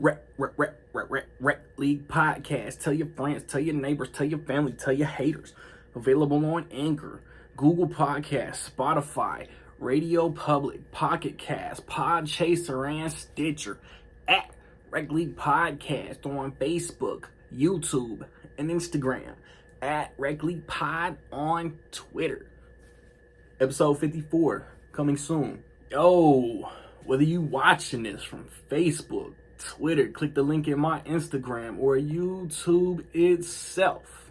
Rec League Podcast. Tell your friends, tell your neighbors, tell your family, tell your haters. Available on Anchor, Google Podcasts, Spotify, Radio Public, Pocket Cast, Podchaser, and Stitcher. At Rec League Podcast on Facebook, YouTube, and Instagram. At Rec League Pod on Twitter. Episode 54 coming soon. Yo, whether you watching this from Facebook, Twitter, click the link in my Instagram, or YouTube itself.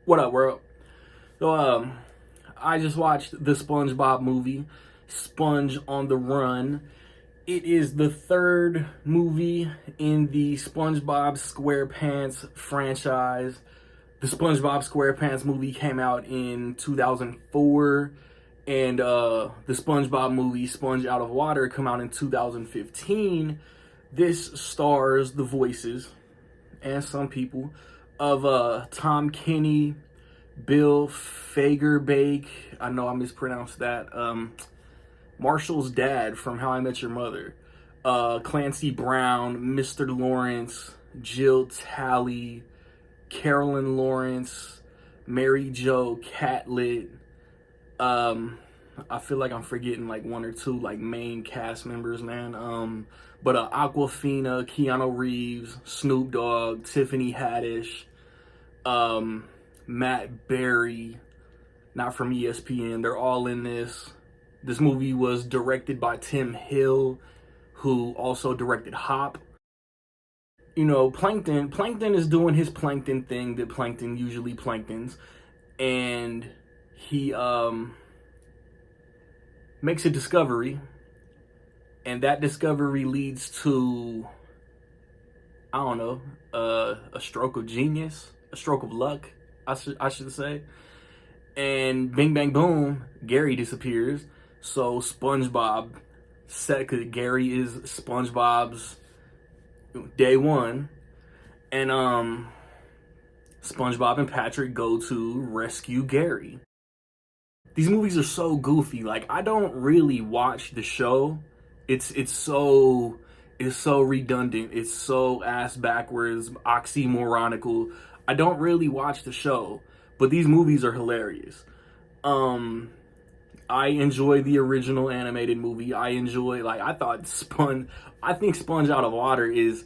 What up, world? So, I just watched the SpongeBob movie, Sponge on the Run. It is the third movie in the SpongeBob SquarePants franchise. The SpongeBob SquarePants movie came out in 2004, and the SpongeBob movie, Sponge Out of Water, came out in 2015. This stars the voices, and some people, of Tom Kenny, Bill Fagerbake, I know I mispronounced that, Marshall's dad from How I Met Your Mother, Clancy Brown, Mr. Lawrence, Jill Talley, Carolyn Lawrence, Mary Jo Catlett. I feel like I'm forgetting like one or two like main cast members, man. But Aquafina, Keanu Reeves, Snoop Dogg, Tiffany Haddish, Matt Berry, not from ESPN. They're all in this. This movie was directed by Tim Hill, who also directed Hop. You know, Plankton is doing his Plankton thing that Plankton usually Planktons, and he makes a discovery, and that discovery leads to, I don't know, a stroke of genius, a stroke of luck, I should say, and bing bang boom, Gary disappears. So SpongeBob cause Gary is SpongeBob's day one, and SpongeBob and Patrick go to rescue Gary. These movies are so goofy. Like, I don't really watch the show. It's so redundant. It's so ass backwards, oxymoronical. I don't really watch the show, but these movies are hilarious. I enjoy the original animated movie. I think Sponge Out of Water is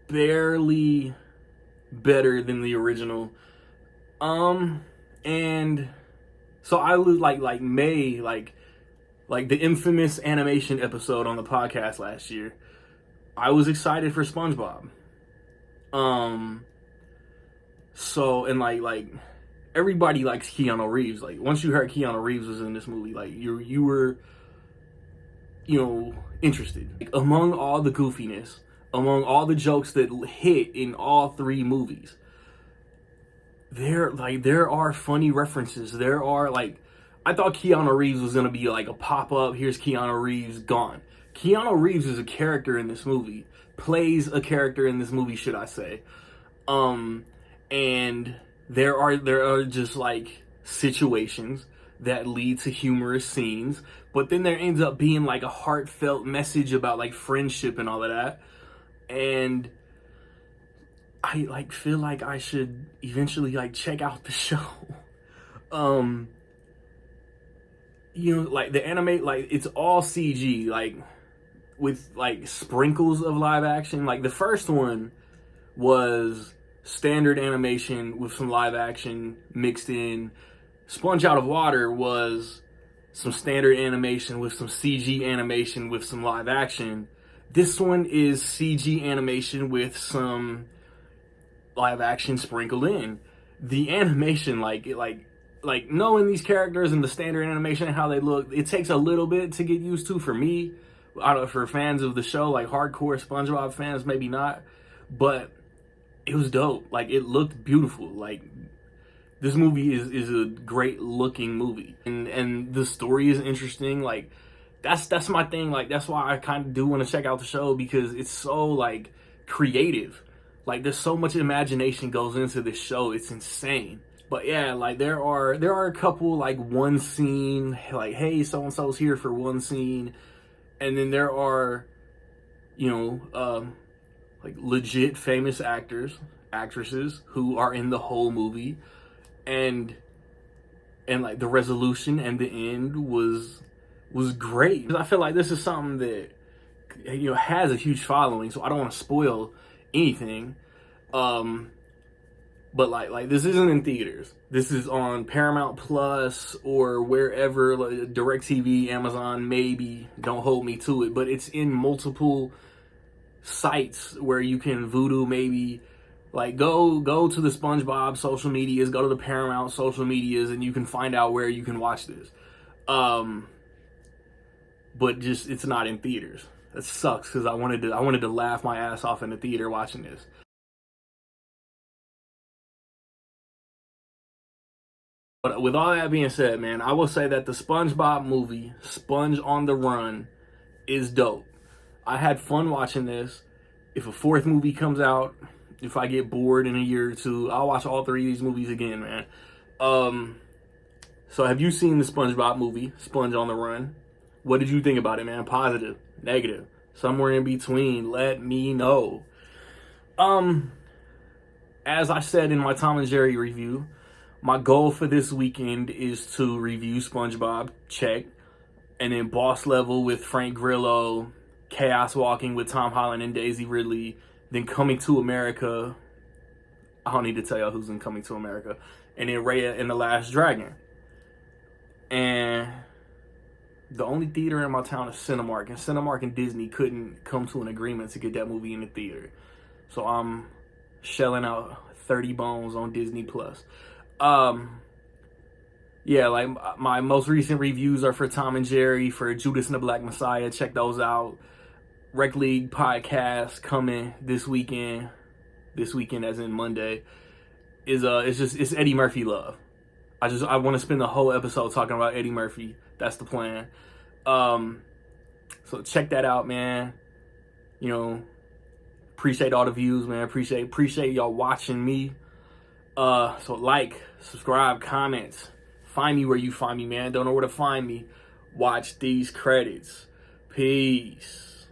barely better than the original. And so I was like May, like the infamous animation episode on the podcast last year. I was excited for SpongeBob. So, and like everybody likes Keanu Reeves. Like, once you heard Keanu Reeves was in this movie, like you were, interested. Like, among all the goofiness, among all the jokes that hit in all three movies, there are funny references. There are, like, I thought Keanu Reeves was gonna be like a pop-up, here's Keanu Reeves, gone. Keanu Reeves is a character in this movie. Plays a character in this movie, should I say. And there are just like situations that lead to humorous scenes, but then there ends up being like a heartfelt message about like friendship and all of that. And I like feel like I should eventually like check out the show. Like the anime, like it's all CG, like with like sprinkles of live action. Like the first one was standard animation with some live action mixed in. Sponge Out of Water was some standard animation with some CG animation with some live action. This one is CG animation with some live action sprinkled in. The animation, like knowing these characters and the standard animation and how they look, it takes a little bit to get used to for me. I don't know, for fans of the show, like hardcore SpongeBob fans, maybe not, but it was dope. Like, it looked beautiful. Like, this movie is a great looking movie, and the story is interesting. Like, that's my thing. Like, that's why I kind of do want to check out the show, because it's so like creative. Like, there's so much imagination goes into this show. It's insane. But yeah, like there are a couple like one scene, like, hey, so and so's here for one scene, and then there are you know, like legit famous actresses who are in the whole movie, and like the resolution and the end was great. I feel like this is something that, you know, has a huge following, so I don't want to spoil anything. But like this isn't in theaters. This is on Paramount Plus or wherever, like DirecTV, Amazon, maybe. Don't hold me to it, but it's in multiple sites where you can Vudu, maybe. Like go to the SpongeBob social medias, go to the Paramount social medias, and you can find out where you can watch this. But just it's not in theaters. That sucks because I wanted to laugh my ass off in the theater watching this. But with all that being said, man, I will say that the SpongeBob movie, Sponge on the Run, is dope. I had fun watching this. If a fourth movie comes out, if I get bored in a year or two, I'll watch all three of these movies again, man. So have you seen the SpongeBob movie, Sponge on the Run? What did you think about it, man? Positive, negative, somewhere in between? Let me know. As I said in my Tom and Jerry review, my goal for this weekend is to review SpongeBob, check, and then Boss Level with Frank Grillo, Chaos Walking with Tom Holland and Daisy Ridley, then Coming to America. I don't need to tell y'all who's in Coming to America. And then Raya and the Last Dragon. And the only theater in my town is Cinemark. And Cinemark and Disney couldn't come to an agreement to get that movie in the theater. So I'm shelling out 30 bones on Disney Plus. Yeah, like my most recent reviews are for Tom and Jerry, for Judas and the Black Messiah. Check those out. Rec League podcast coming this weekend. This weekend, as in Monday, is it's Eddie Murphy love. I want to spend the whole episode talking about Eddie Murphy. That's the plan. So check that out, man. You know, appreciate all the views, man. Appreciate y'all watching me. So like, subscribe, comments. Find me where you find me, man. Don't know where to find me. Watch these credits. Peace.